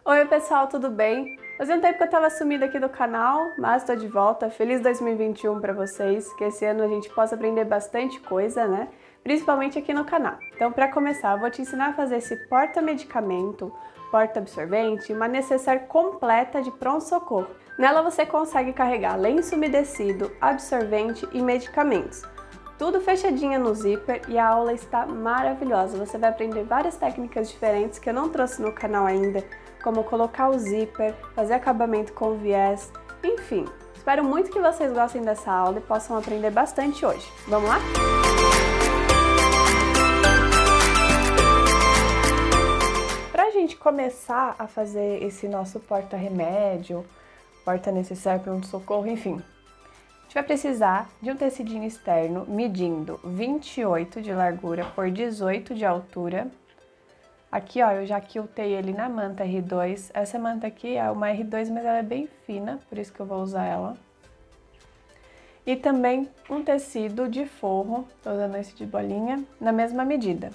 Oi pessoal, tudo bem? Fazia um tempo que eu tava sumida aqui do canal, mas tô de volta. Feliz 2021 pra vocês, que esse ano a gente possa aprender bastante coisa, né? Principalmente aqui no canal. Então, pra começar, eu vou te ensinar a fazer esse porta-medicamento, porta-absorvente e uma necessaire completa de pronto-socorro. Nela você consegue carregar lenço umedecido, absorvente e medicamentos. Tudo fechadinho no zíper e a aula está maravilhosa. Você vai aprender várias técnicas diferentes que eu não trouxe no canal ainda, como colocar o zíper, fazer acabamento com viés, enfim. Espero muito que vocês gostem dessa aula e possam aprender bastante hoje. Vamos lá? Pra gente começar a fazer esse nosso porta-remédio, porta-necessaire pronto-socorro, enfim, a gente vai precisar de um tecidinho externo medindo 28 de largura por 18 de altura. Aqui, ó, eu já quiltei ele na manta R2. Essa manta aqui é uma R2, mas ela é bem fina, por isso que eu vou usar ela. E também um tecido de forro, tô usando esse de bolinha, na mesma medida.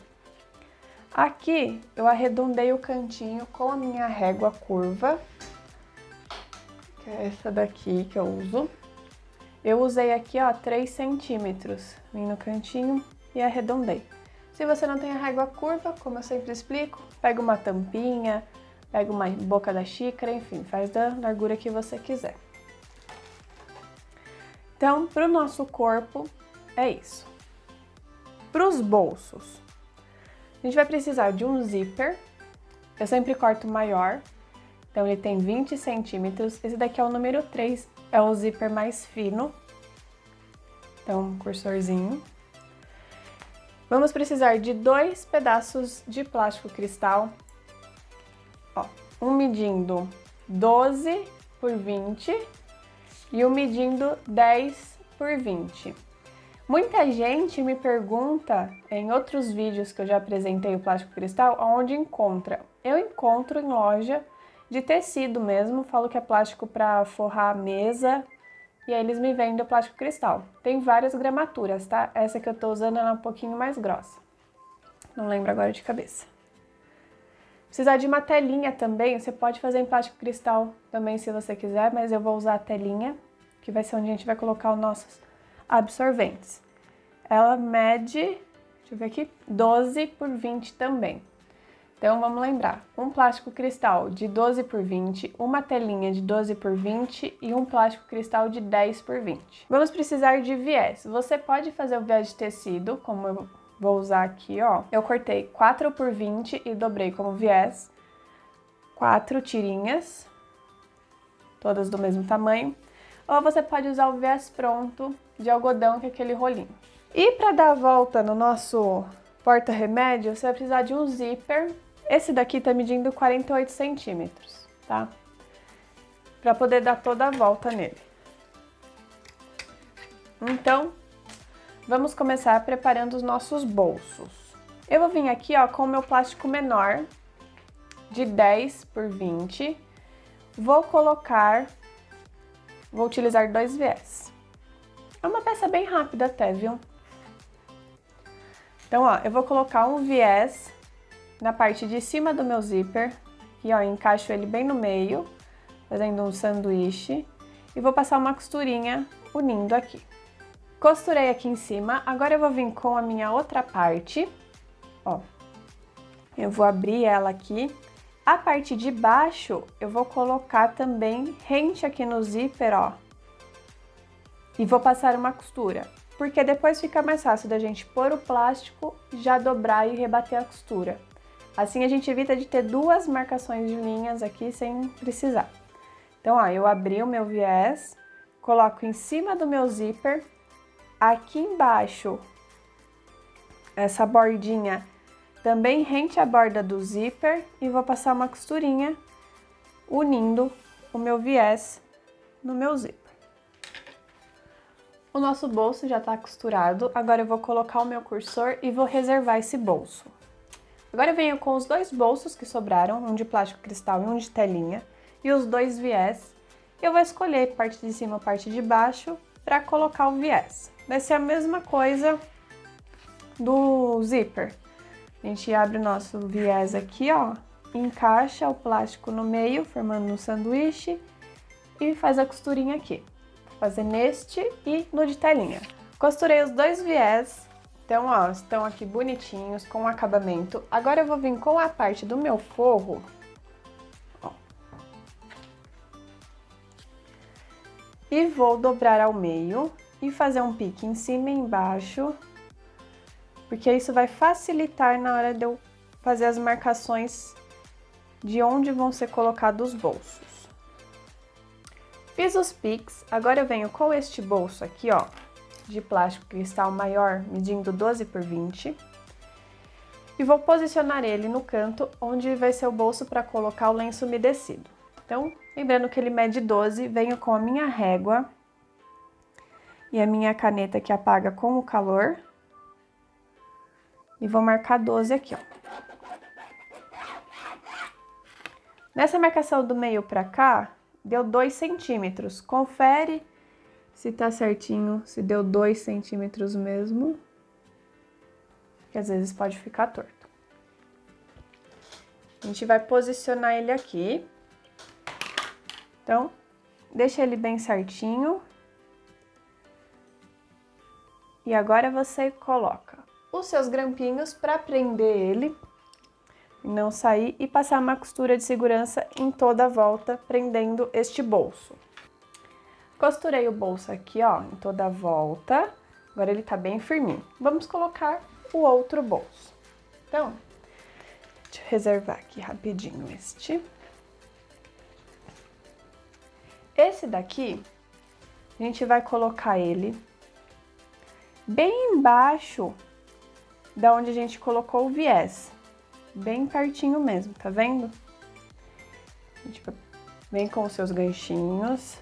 Aqui, eu arredondei o cantinho com a minha régua curva, que é essa daqui que eu uso. Eu usei aqui, ó, 3 centímetros, vim no cantinho e arredondei. Se você não tem a régua curva, como eu sempre explico, pega uma tampinha, pega uma boca da xícara, enfim, faz da largura que você quiser. Então, para o nosso corpo, é isso. Para os bolsos, a gente vai precisar de um zíper. Eu sempre corto maior, então ele tem 20 centímetros. Esse daqui é o número 3, é o zíper mais fino. Então, um cursorzinho. Vamos precisar de 2 pedaços de plástico cristal, ó, um medindo 12 por 20 e um medindo 10 por 20. Muita gente me pergunta em outros vídeos que eu já apresentei o plástico cristal, onde encontra. Eu encontro em loja de tecido mesmo, falo que é plástico para forrar a mesa. E aí eles me vendem o plástico cristal. Tem várias gramaturas, tá? Essa que eu tô usando ela é um pouquinho mais grossa. Não lembro agora de cabeça. Precisar de uma telinha também, você pode fazer em plástico cristal também se você quiser, mas eu vou usar a telinha, que vai ser onde a gente vai colocar os nossos absorventes. Ela mede, deixa eu ver aqui, 12 por 20 também. Então, vamos lembrar, um plástico cristal de 12 por 20, uma telinha de 12 por 20 e um plástico cristal de 10 por 20. Vamos precisar de viés. Você pode fazer o viés de tecido, como eu vou usar aqui, ó. Eu cortei 4 por 20 e dobrei como viés. 4 tirinhas, todas do mesmo tamanho. Ou você pode usar o viés pronto de algodão, que é aquele rolinho. E para dar a volta no nosso porta-remédio, você vai precisar de um zíper. Esse daqui tá medindo 48 centímetros, tá? Pra poder dar toda a volta nele. Então, vamos começar preparando os nossos bolsos. Eu vou vir aqui, ó, com o meu plástico menor, de 10 por 20. Vou utilizar 2 viés. É uma peça bem rápida até, viu? Então, ó, eu vou colocar um viés na parte de cima do meu zíper, e ó, encaixo ele bem no meio, fazendo um sanduíche, e vou passar uma costurinha unindo aqui. Costurei aqui em cima, agora eu vou vir com a minha outra parte, ó, eu vou abrir ela aqui. A parte de baixo eu vou colocar também rente aqui no zíper, ó, e vou passar uma costura, porque depois fica mais fácil da gente pôr o plástico, já dobrar e rebater a costura. Assim a gente evita de ter 2 marcações de linhas aqui sem precisar. Então, ó, eu abri o meu viés, coloco em cima do meu zíper, aqui embaixo, essa bordinha também rente à borda do zíper e vou passar uma costurinha unindo o meu viés no meu zíper. O nosso bolso já tá costurado, agora eu vou colocar o meu cursor e vou reservar esse bolso. Agora eu venho com os 2 bolsos que sobraram, um de plástico cristal e um de telinha, e os 2 viés. Eu vou escolher parte de cima ou parte de baixo para colocar o viés. Vai ser a mesma coisa do zíper. A gente abre o nosso viés aqui, ó, encaixa o plástico no meio, formando um sanduíche e faz a costurinha aqui. Vou fazer neste e no de telinha. Costurei os dois viés, então, ó, estão aqui bonitinhos, com o acabamento. Agora eu vou vir com a parte do meu forro, ó, e vou dobrar ao meio e fazer um pique em cima e embaixo, porque isso vai facilitar na hora de eu fazer as marcações de onde vão ser colocados os bolsos. Fiz os piques, agora eu venho com este bolso aqui, ó, de plástico cristal maior, medindo 12 por 20, e vou posicionar ele no canto onde vai ser o bolso para colocar o lenço umedecido. Então, lembrando que ele mede 12, venho com a minha régua e a minha caneta que apaga com o calor, e vou marcar 12 aqui, ó. Nessa marcação do meio pra cá, deu 2 centímetros. Confere se tá certinho, se deu 2 centímetros mesmo, que às vezes pode ficar torto. A gente vai posicionar ele aqui. Então, deixa ele bem certinho. E agora você coloca os seus grampinhos para prender ele, não sair, e passar uma costura de segurança em toda a volta, prendendo este bolso. Costurei o bolso aqui, ó, em toda a volta. Agora ele tá bem firminho. Vamos colocar o outro bolso. Então, deixa eu reservar aqui rapidinho este. Esse daqui, a gente vai colocar ele bem embaixo da onde a gente colocou o viés. Bem pertinho mesmo, tá vendo? A gente vem com os seus ganchinhos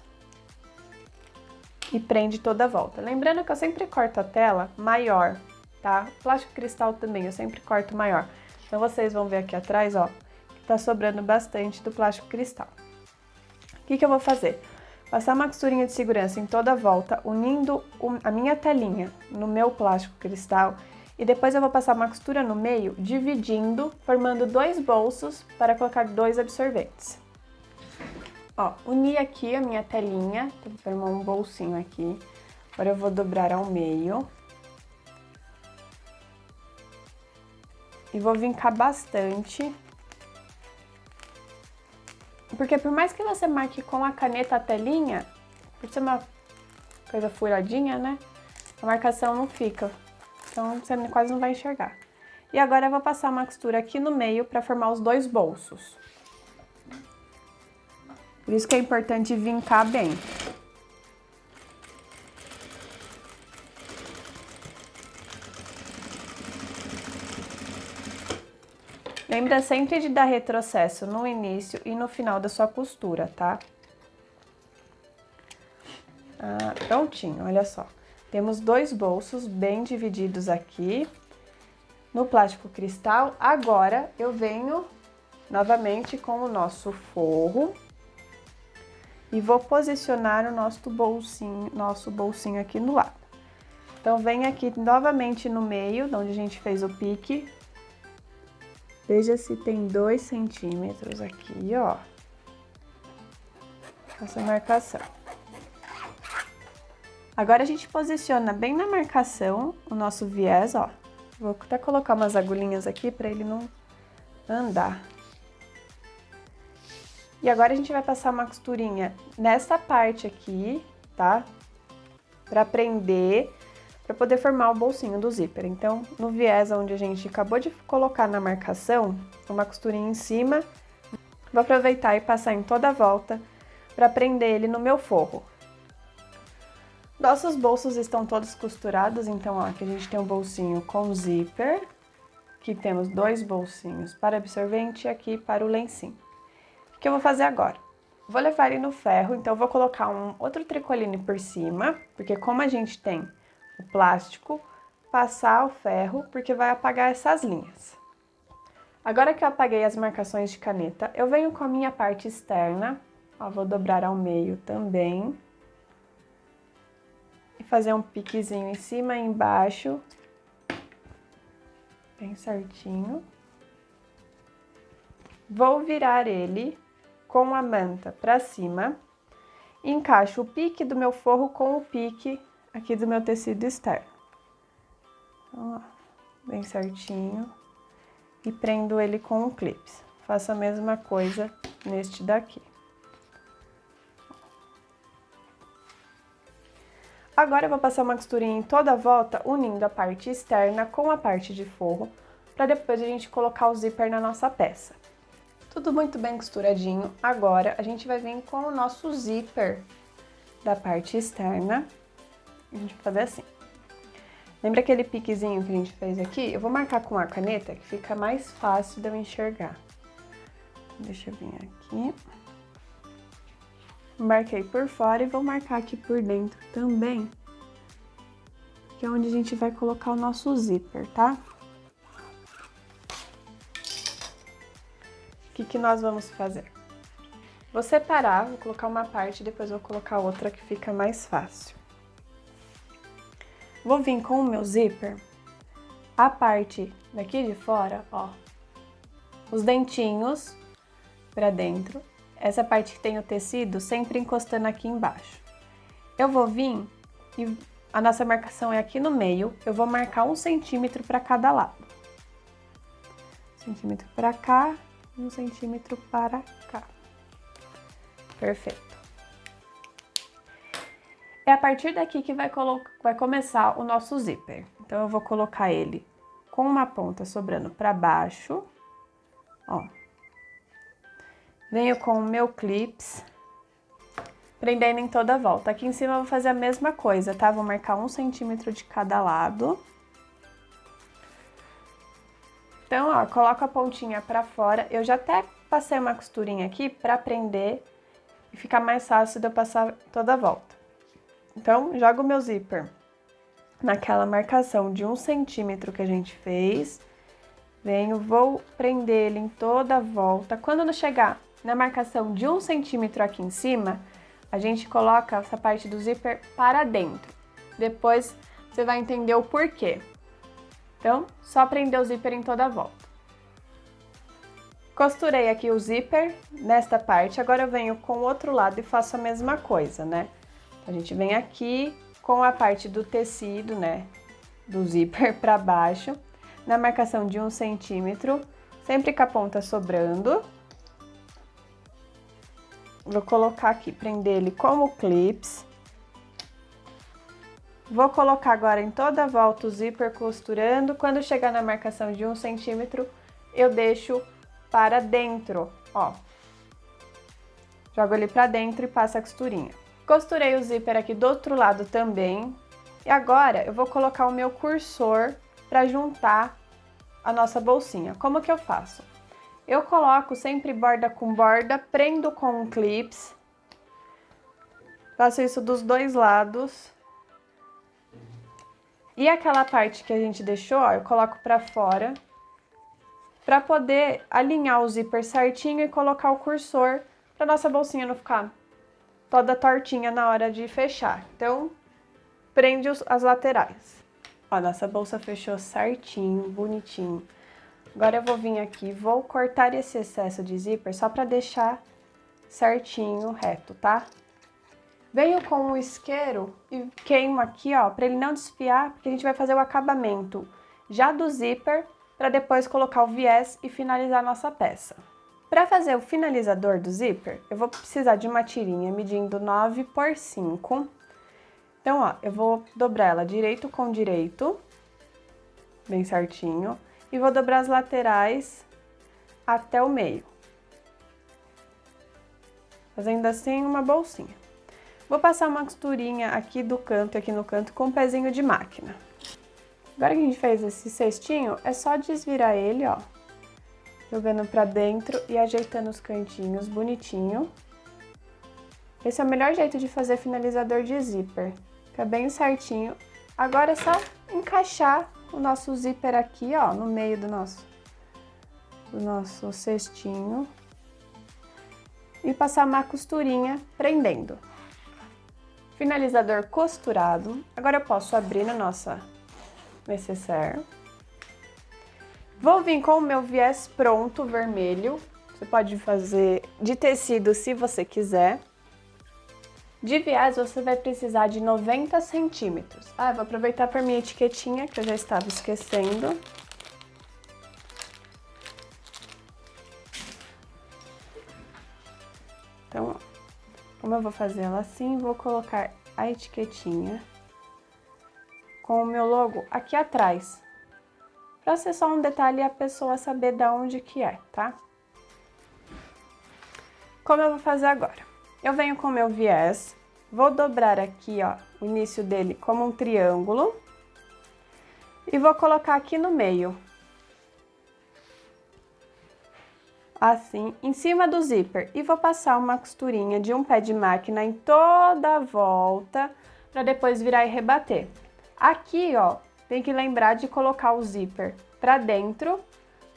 e prende toda a volta. Lembrando que eu sempre corto a tela maior, tá? Plástico cristal também, eu sempre corto maior. Então, vocês vão ver aqui atrás, ó, que tá sobrando bastante do plástico cristal. O que que eu vou fazer? Passar uma costurinha de segurança em toda a volta, unindo a minha telinha no meu plástico cristal, e depois eu vou passar uma costura no meio, dividindo, formando 2 bolsos para colocar 2 absorventes. Ó, uni aqui a minha telinha, vou formar um bolsinho aqui. Agora eu vou dobrar ao meio. E vou vincar bastante. Porque por mais que você marque com a caneta a telinha, por ser uma coisa furadinha, né? A marcação não fica. Então, você quase não vai enxergar. E agora eu vou passar uma costura aqui no meio para formar os 2 bolsos. Por isso que é importante vincar bem. Lembra sempre de dar retrocesso no início e no final da sua costura, tá? Prontinho, olha só. Temos 2 bolsos bem divididos aqui no plástico cristal. Agora, eu venho novamente com o nosso forro e vou posicionar o nosso bolsinho aqui no lado. Então, vem aqui novamente no meio, de onde a gente fez o pique. Veja se tem 2 centímetros aqui, ó. Essa marcação. Agora a gente posiciona bem na marcação o nosso viés, ó. Vou até colocar umas agulhinhas aqui para ele não andar. E agora a gente vai passar uma costurinha nessa parte aqui, tá? Pra prender, pra poder formar o bolsinho do zíper. Então, no viés onde a gente acabou de colocar na marcação, uma costurinha em cima. Vou aproveitar e passar em toda a volta pra prender ele no meu forro. Nossos bolsos estão todos costurados, então, ó, aqui a gente tem um bolsinho com zíper. Aqui temos 2 bolsinhos para absorvente e aqui para o lencinho. O que eu vou fazer agora? Vou levar ele no ferro, então eu vou colocar um outro tricoline por cima, porque como a gente tem o plástico, passar o ferro, porque vai apagar essas linhas. Agora que eu apaguei as marcações de caneta, eu venho com a minha parte externa, ó, vou dobrar ao meio também. E fazer um piquezinho em cima e embaixo, bem certinho. Vou virar ele com a manta para cima, encaixo o pique do meu forro com o pique aqui do meu tecido externo. Então, ó, bem certinho. E prendo ele com o clips. Faço a mesma coisa neste daqui. Agora eu vou passar uma costurinha em toda a volta, unindo a parte externa com a parte de forro, para depois a gente colocar o zíper na nossa peça. Tudo muito bem costuradinho. Agora a gente vai vir com o nosso zíper da parte externa. A gente vai fazer assim. Lembra aquele piquezinho que a gente fez aqui? Eu vou marcar com a caneta, que fica mais fácil de eu enxergar. Deixa eu vir aqui. Marquei por fora e vou marcar aqui por dentro também, que é onde a gente vai colocar o nosso zíper, tá? O que nós vamos fazer? Vou separar, vou colocar uma parte e depois vou colocar outra que fica mais fácil. Vou vir com o meu zíper, a parte daqui de fora, ó, os dentinhos pra dentro, essa parte que tem o tecido sempre encostando aqui embaixo. Eu vou vir e a nossa marcação é aqui no meio, eu vou marcar 1 centímetro para cada lado. 1 centímetro para cá e 1 centímetro para cá. Perfeito. É a partir daqui que vai começar o nosso zíper. Então, eu vou colocar ele com uma ponta sobrando para baixo, ó. Venho com o meu clips, prendendo em toda a volta. Aqui em cima eu vou fazer a mesma coisa, tá? Vou marcar 1 centímetro de cada lado. Então, ó, coloco a pontinha pra fora. Eu já até passei uma costurinha aqui pra prender e ficar mais fácil de eu passar toda a volta. Então, jogo o meu zíper naquela marcação de 1 centímetro que a gente fez. Venho, vou prender ele em toda a volta. Quando não chegar na marcação de 1 centímetro aqui em cima, a gente coloca essa parte do zíper para dentro. Depois você vai entender o porquê. Então, só prender o zíper em toda a volta. Costurei aqui o zíper nesta parte, agora eu venho com o outro lado e faço a mesma coisa, né? A gente vem aqui com a parte do tecido, né, do zíper para baixo, na marcação de 1 centímetro, sempre com a ponta sobrando. Vou colocar aqui, prender ele com o clips. Vou colocar agora em toda a volta o zíper costurando. Quando chegar na marcação de 1 centímetro, eu deixo para dentro, ó. Jogo ele para dentro e passo a costurinha. Costurei o zíper aqui do outro lado também. E agora eu vou colocar o meu cursor para juntar a nossa bolsinha. Como que eu faço? Eu coloco sempre borda com borda, prendo com clips. Faço isso dos dois lados. E aquela parte que a gente deixou, ó, eu coloco pra fora, pra poder alinhar o zíper certinho e colocar o cursor, pra nossa bolsinha não ficar toda tortinha na hora de fechar. Então, prende as laterais. Ó, nossa bolsa fechou certinho, bonitinho. Agora eu vou vir aqui, vou cortar esse excesso de zíper só pra deixar certinho, reto, tá? Venho com o isqueiro e queimo aqui, ó, pra ele não desfiar, porque a gente vai fazer o acabamento já do zíper, pra depois colocar o viés e finalizar a nossa peça. Pra fazer o finalizador do zíper, eu vou precisar de uma tirinha medindo 9 por 5. Então, ó, eu vou dobrar ela direito com direito, bem certinho, e vou dobrar as laterais até o meio, fazendo assim uma bolsinha. Vou passar uma costurinha aqui do canto e aqui no canto com um pezinho de máquina. Agora que a gente fez esse cestinho, é só desvirar ele, ó, jogando pra dentro e ajeitando os cantinhos bonitinho. Esse é o melhor jeito de fazer finalizador de zíper, fica bem certinho. Agora é só encaixar o nosso zíper aqui, ó, no meio do nosso cestinho e passar uma costurinha prendendo. Finalizador costurado. Agora eu posso abrir na nossa necessaire. Vou vir com o meu viés pronto, vermelho. Você pode fazer de tecido se você quiser. De viés você vai precisar de 90 centímetros. Eu vou aproveitar para minha etiquetinha, que eu já estava esquecendo. Então, como eu vou fazer ela assim, vou colocar a etiquetinha com o meu logo aqui atrás. Para ser só um detalhe e a pessoa saber de onde que é, tá? Como eu vou fazer agora? Eu venho com o meu viés, vou dobrar aqui, ó, o início dele como um triângulo e vou colocar aqui no meio. Assim, em cima do zíper. E vou passar uma costurinha de um pé de máquina em toda a volta para depois virar e rebater. Aqui, ó, tem que lembrar de colocar o zíper para dentro,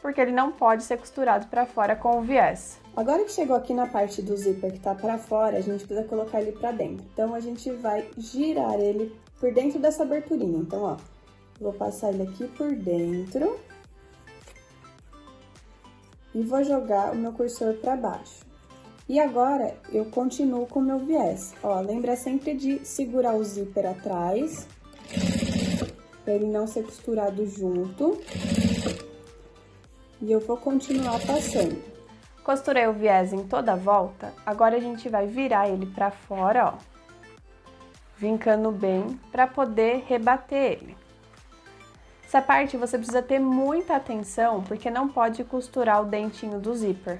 porque ele não pode ser costurado para fora com o viés. Agora que chegou aqui na parte do zíper que tá para fora, a gente precisa colocar ele para dentro. Então, a gente vai girar ele por dentro dessa aberturinha. Então, ó, vou passar ele aqui por dentro e vou jogar o meu cursor para baixo. E agora, eu continuo com o meu viés. Ó, lembra sempre de segurar o zíper atrás, para ele não ser costurado junto. E eu vou continuar passando. Costurei o viés em toda a volta, agora a gente vai virar ele para fora, ó, vincando bem para poder rebater ele. Essa parte você precisa ter muita atenção, porque não pode costurar o dentinho do zíper,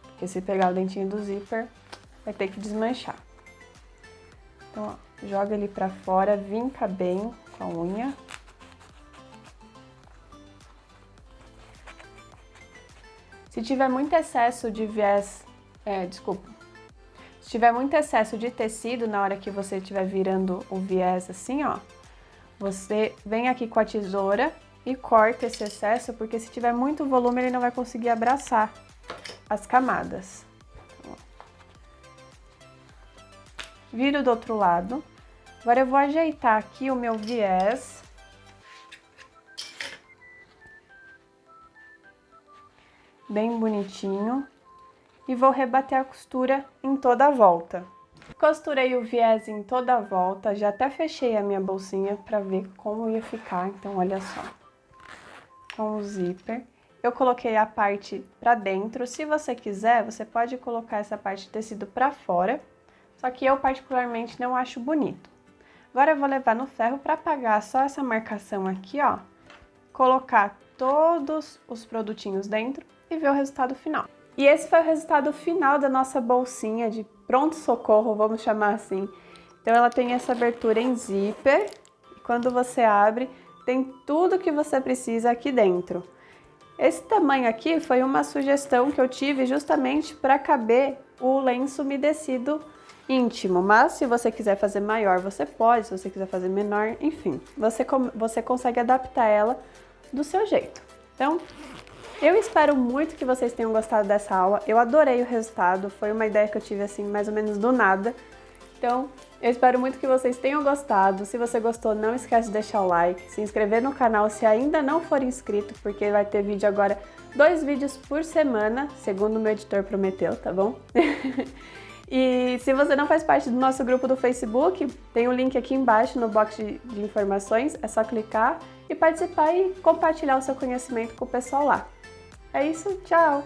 porque se pegar o dentinho do zíper, vai ter que desmanchar. Então, ó, joga ele para fora, vinca bem com a unha. Se tiver muito excesso de viés, se tiver muito excesso de tecido na hora que você estiver virando o viés assim, ó, você vem aqui com a tesoura e corta esse excesso, porque se tiver muito volume ele não vai conseguir abraçar as camadas. Viro do outro lado. Agora eu vou ajeitar aqui o meu viés. Bem bonitinho, e vou rebater a costura em toda a volta. Costurei o viés em toda a volta, já até fechei a minha bolsinha para ver como ia ficar, então olha só. Com o zíper, eu coloquei a parte para dentro, se você quiser, você pode colocar essa parte de tecido para fora, só que eu particularmente não acho bonito. Agora eu vou levar no ferro para apagar só essa marcação aqui, ó, colocar todos os produtinhos dentro e ver o resultado final. E esse foi o resultado final da nossa bolsinha de pronto-socorro, vamos chamar assim. Então ela tem essa abertura em zíper, e quando você abre, tem tudo que você precisa aqui dentro. Esse tamanho aqui foi uma sugestão que eu tive justamente para caber o lenço umedecido íntimo, mas se você quiser fazer maior, você pode, se você quiser fazer menor, enfim, você consegue adaptar ela do seu jeito. Então, eu espero muito que vocês tenham gostado dessa aula, eu adorei o resultado, foi uma ideia que eu tive assim mais ou menos do nada. Então, eu espero muito que vocês tenham gostado, se você gostou não esquece de deixar o like, se inscrever no canal se ainda não for inscrito, porque vai ter vídeo agora, 2 vídeos por semana, segundo o meu editor prometeu, tá bom? E se você não faz parte do nosso grupo do Facebook, tem o link aqui embaixo no box de informações, é só clicar e participar e compartilhar o seu conhecimento com o pessoal lá. É isso, tchau!